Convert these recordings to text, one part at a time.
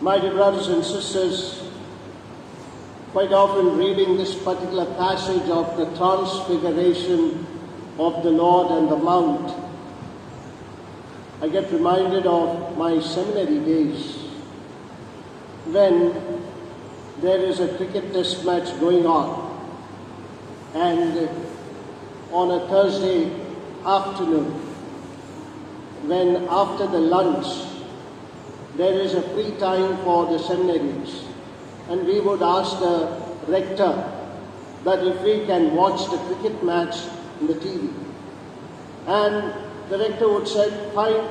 My dear brothers and sisters, quite often reading this particular passage of the transfiguration of the Lord and the Mount, I get reminded of my seminary days when there is a cricket test match going on, and on a Thursday afternoon, when after the lunch there is a free time for the seminaries, and we would ask the rector that if we can watch the cricket match in the TV. And the rector would say, fine,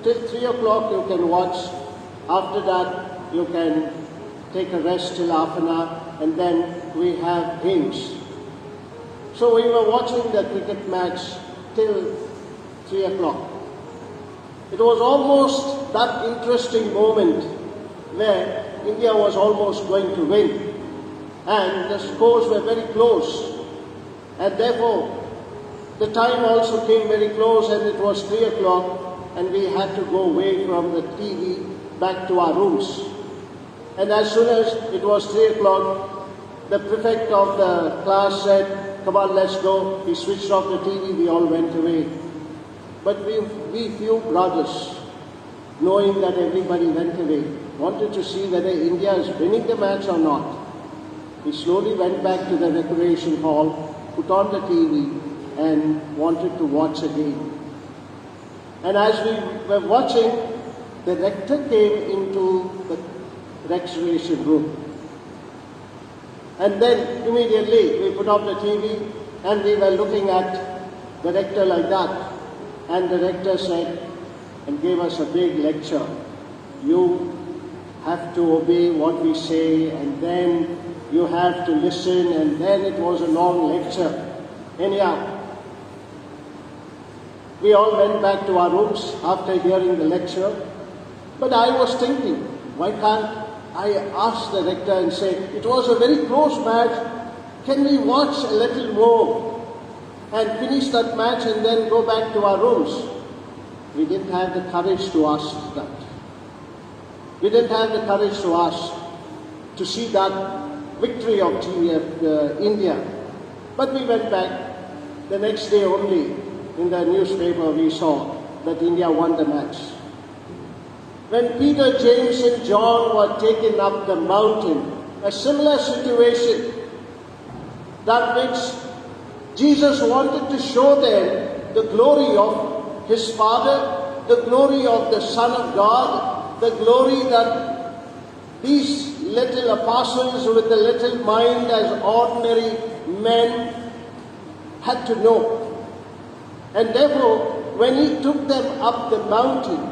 till 3 o'clock you can watch, after that you can take a rest till half an hour, and then we have games. So we were watching the cricket match till 3 o'clock. It was almost that interesting moment where India was almost going to win, and the scores were very close, and therefore the time also came very close, and it was 3 o'clock, and we had to go away from the TV back to our rooms. And as soon as it was 3 o'clock, the prefect of the class said, come on, let's go. He switched off the TV, we all went away. But we few brothers, knowing that everybody went away, wanted to see whether India is winning the match or not. We slowly went back to the recreation hall, put on the TV, and wanted to watch again. And as we were watching, the rector came into the recreation room. And then immediately we put off the TV and we were looking at the rector like that. And the rector said and gave us a big lecture. You have to obey what we say, and then you have to listen, and then it was a long lecture. Anyhow, we all went back to our rooms after hearing the lecture. But I was thinking, why can't I ask the rector and say, it was a very close match, can we watch a little more and finish that match and then go back to our rooms? We didn't have the courage to ask that. We didn't have the courage to ask to see that victory of India. But we went back. The next day only, in the newspaper we saw that India won the match. When Peter, James and John were taken up the mountain, a similar situation, that which Jesus wanted to show them the glory of His Father, the glory of the Son of God, the glory that these little apostles with a little mind as ordinary men had to know. And therefore, when He took them up the mountain,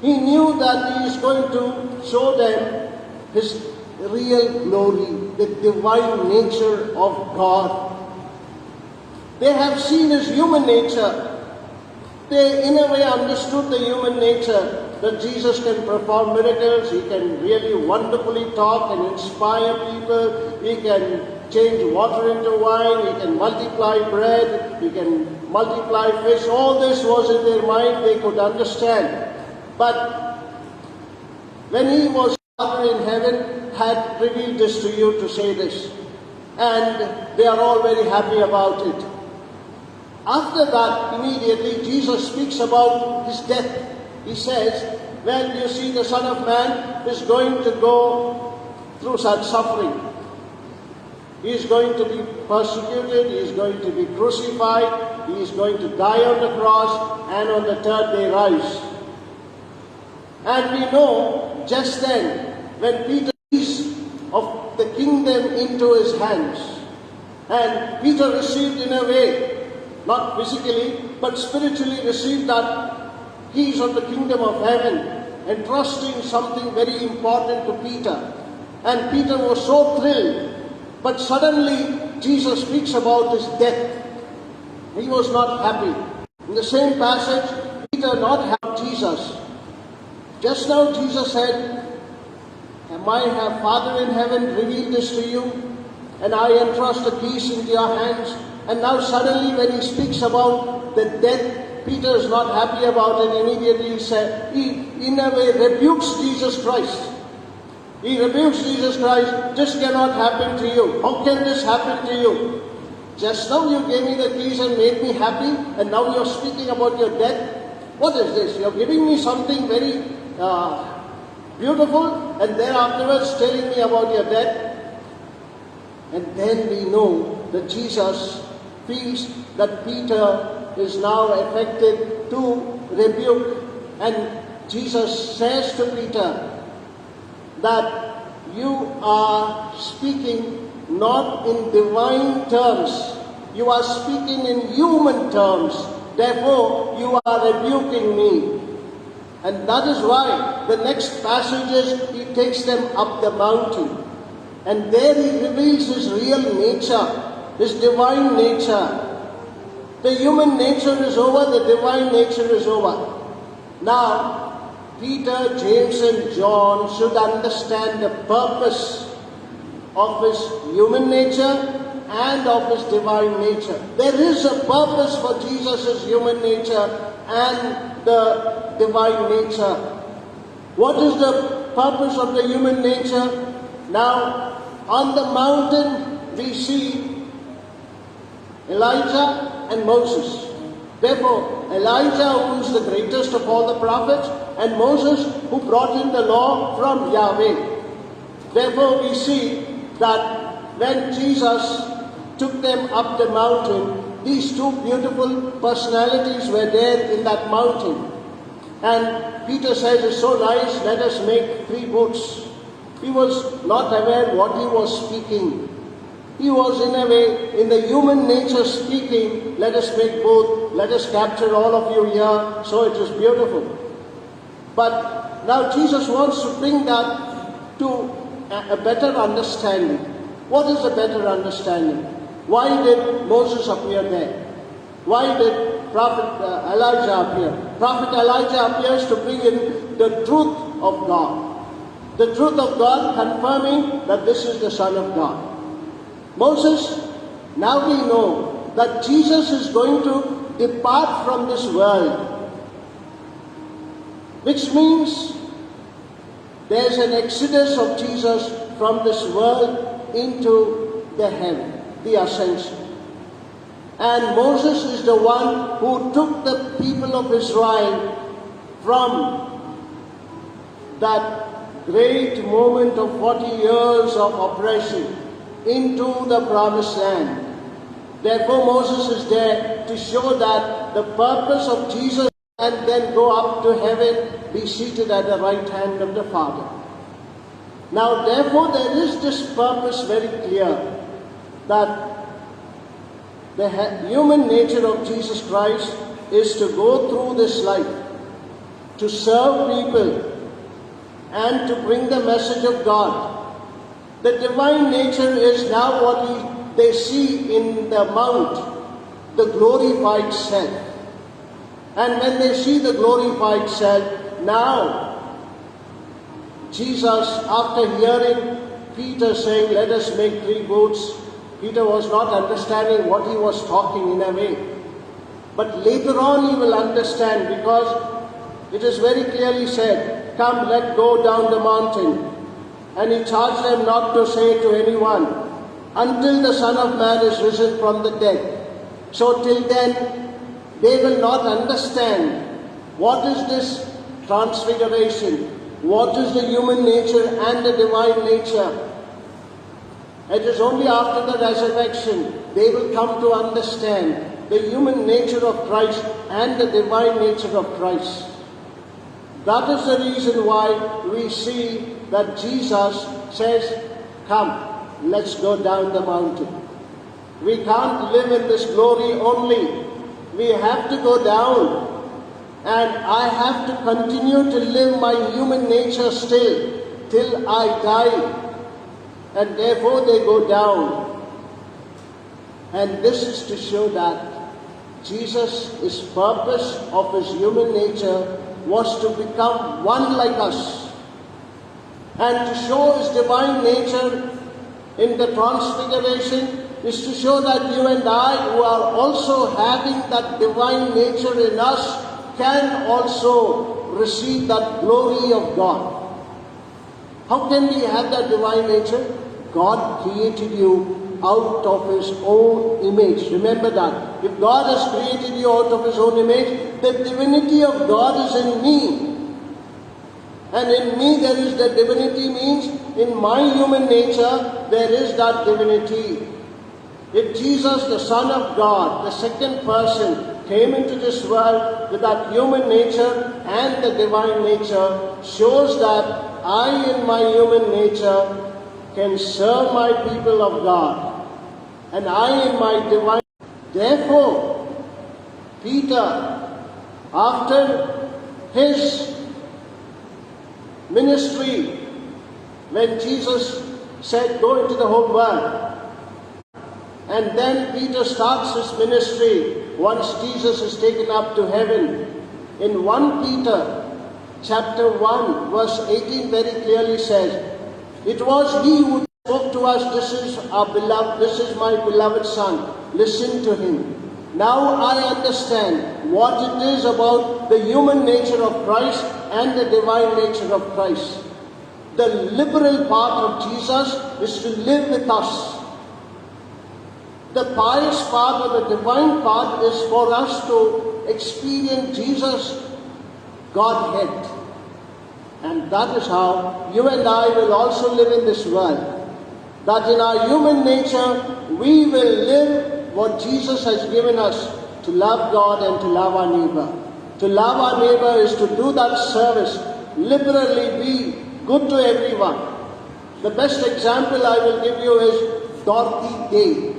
He knew that He is going to show them His real glory, the divine nature of God. They have seen His human nature. They, in a way, understood the human nature, that Jesus can perform miracles, He can really wonderfully talk and inspire people, He can change water into wine, He can multiply bread, He can multiply fish. All this was in their mind, they could understand. But when He was Father in heaven, had revealed this to you to say this, and they are all very happy about it. After that, immediately, Jesus speaks about His death. He says, well, you see, the Son of Man is going to go through such suffering. He is going to be persecuted, He is going to be crucified, He is going to die on the cross, and on the third day rise. And we know, just then, when Peter sees of the kingdom into his hands, and Peter received in a way, not physically, but spiritually received that keys of the kingdom of heaven, entrusting something very important to Peter. And Peter was so thrilled, but suddenly Jesus speaks about His death. He was not happy. In the same passage, Peter not happy Jesus. Just now Jesus said, my Father in heaven revealed this to you, and I entrust the keys into your hands. And now suddenly when He speaks about the death, Peter is not happy about it. Immediately he in a way rebukes Jesus Christ. He rebukes Jesus Christ. This cannot happen to you. How can this happen to you? Just now you gave me the keys and made me happy, and now you're speaking about your death. What is this? You're giving me something very beautiful, and then afterwards telling me about your death. And then we know that Jesus feels that Peter is now affected to rebuke, and Jesus says to Peter that you are speaking not in divine terms, you are speaking in human terms, therefore you are rebuking me. And that is why the next passages he takes them up the mountain, and there he reveals his real nature, his divine nature. The human nature is over, the divine nature is over. Now, Peter, James and John should understand the purpose of his human nature and of his divine nature. There is a purpose for Jesus' human nature and the divine nature. What is the purpose of the human nature? Now, on the mountain we see Elijah and Moses. Therefore, Elijah, who is the greatest of all the prophets, and Moses, who brought in the law from Yahweh. Therefore, we see that when Jesus took them up the mountain, these two beautiful personalities were there in that mountain. And Peter said, it's so nice, let us make 3 boats. He was not aware what he was speaking. He was in a way, in the human nature speaking, let us make both, let us capture all of you here, so it is beautiful. But now Jesus wants to bring that to a better understanding. What is a better understanding? Why did Moses appear there? Why did Prophet Elijah appear? Prophet Elijah appears to bring in the truth of God. The truth of God, confirming that this is the Son of God. Moses, now we know that Jesus is going to depart from this world, which means there's an exodus of Jesus from this world into the heaven, the ascension. And Moses is the one who took the people of Israel from that great moment of 40 years of oppression into the promised land. Therefore Moses is there to show that the purpose of Jesus and then go up to heaven, be seated at the right hand of the Father. Now therefore there is this purpose very clear, that the human nature of Jesus Christ is to go through this life, to serve people and to bring the message of God. The divine nature is now what they see in the mount, the glorified self. And when they see the glorified self, now Jesus, after hearing Peter saying, let us make 3 boats, Peter was not understanding what he was talking in a way. But later on he will understand, because it is very clearly said, come, let go down the mountain. And he charged them not to say to anyone, until the Son of Man is risen from the dead. So till then, they will not understand what is this transfiguration, what is the human nature and the divine nature. It is only after the resurrection they will come to understand the human nature of Christ and the divine nature of Christ. That is the reason why we see that Jesus says, come, let's go down the mountain. We can't live in this glory only. We have to go down. And I have to continue to live my human nature still, till I die. And therefore they go down. And this is to show that Jesus' purpose of his human nature was to become one like us, and to show his divine nature in the transfiguration is to show that you and I, who are also having that divine nature in us, can also receive that glory of God. How can we have that divine nature? God created you out of His own image. Remember that. If God has created you out of His own image, the divinity of God is in me. And in me there is the divinity, means in my human nature there is that divinity. If Jesus, the Son of God, the second person, came into this world with that human nature and the divine nature, shows that I in my human nature can serve my people of God. And I in my divine... Therefore, Peter, after his ministry, when Jesus said, go into the whole world, and then Peter starts his ministry once Jesus is taken up to heaven. In 1 Peter chapter 1 verse 18 very clearly says, it was He who spoke to us, this is our beloved, this is my beloved Son, listen to Him. Now I understand what it is about the human nature of Christ and the divine nature of Christ. The liberal part of Jesus is to live with us. The pious part or the divine part is for us to experience Jesus, Godhead. And that is how you and I will also live in this world. That in our human nature, we will live what Jesus has given us, to love God and to love our neighbor. To love our neighbor is to do that service, liberally be good to everyone. The best example I will give you is Dorothy Day.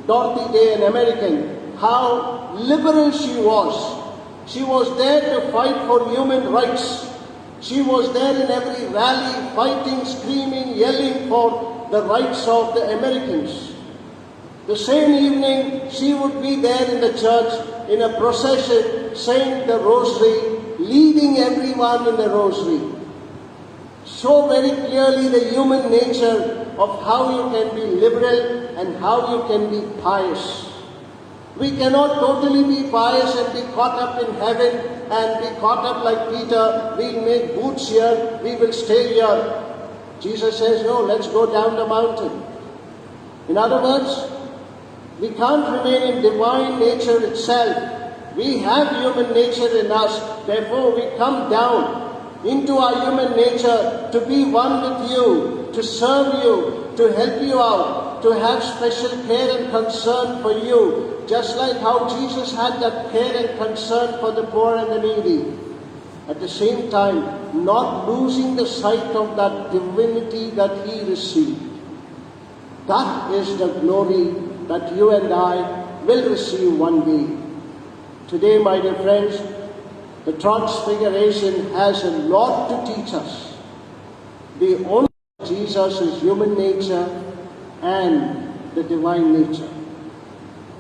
Dorothy Day, an American, how liberal she was. She was there to fight for human rights. She was there in every rally, fighting, screaming, yelling for the rights of the Americans. The same evening, she would be there in the church in a procession, saying the rosary, leading everyone in the rosary. Show very clearly the human nature of how you can be liberal and how you can be pious. We cannot totally be pious and be caught up in heaven and be caught up like Peter, we'll make boots here, we will stay here. Jesus says, no, let's go down the mountain. In other words, we can't remain in divine nature itself. We have human nature in us, therefore we come down into our human nature to be one with you, to serve you, to help you out, to have special care and concern for you, just like how Jesus had that care and concern for the poor and the needy. At the same time, not losing the sight of that divinity that He received. That is the glory that you and I will receive one day. Today, my dear friends, the Transfiguration has a lot to teach us. The only Jesus is human nature and the divine nature.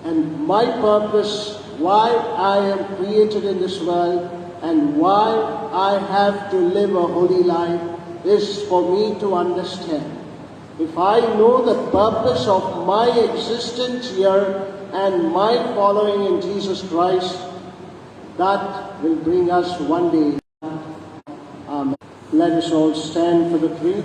And my purpose, why I am created in this world and why I have to live a holy life, is for me to understand. If I know the purpose of my existence here and my following in Jesus Christ, that will bring us one day. Amen. Let us all stand for the creed.